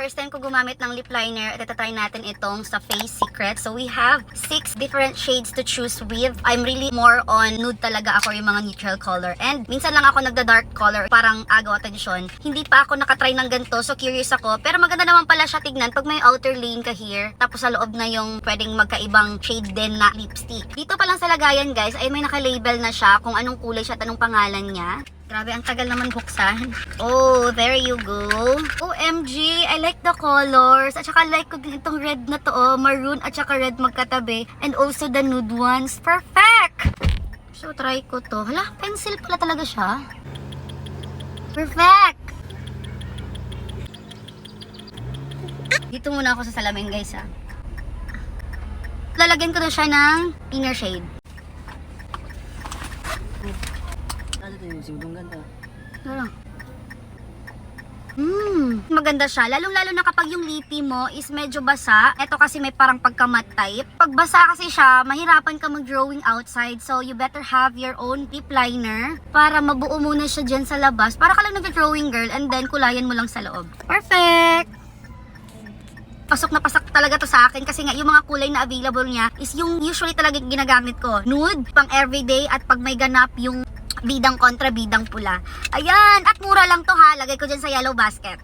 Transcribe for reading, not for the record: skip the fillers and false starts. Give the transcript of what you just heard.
first time ko gumamit ng lip liner at itatry natin itong sa Face Secret. So we have 6 different shades to choose with. I'm really more on nude talaga ako, yung mga neutral color. And minsan lang ako nagda-dark color, parang agaw atensyon. Hindi pa ako nakatry ng ganito, so curious ako. Pero maganda naman pala siya tignan pag may outer lane ka here. Tapos sa loob na yung pwedeng magkaibang shade din na lipstick. Dito pa lang sa lagayan guys, ay may naka-label na siya kung anong kulay siya at anong pangalan niya. Grabe, ang tagal naman buksan. Oh, there you go. OMG, I like the colors. At saka like ko din itong red na to, oh. Maroon at saka red magkatabi. And also the nude ones. Perfect! So, try ko to. Hala, pencil pala talaga siya. Perfect! Dito muna ako sa salamin, guys, ha. Lalagyan ko na siya ng inner shade. Ganda. Maganda siya. Lalong-lalo na kapag yung lipi mo is medyo basa. Ito kasi may parang pagka-matte type. Pag basa kasi siya, mahirapan ka mag-drawing outside. So, you better have your own lip liner para mabuo muna siya dyan sa labas. Para ka lang nag-drawing girl and then kulayan mo lang sa loob. Perfect! Pasok na pasak talaga to sa akin kasi nga yung mga kulay na available niya is yung usually talaga ginagamit ko. Nude, pang everyday at pag may ganap yung bidang kontra bidang pula. Ayan, at mura lang to ha. Lagay ko dyan sa yellow basket.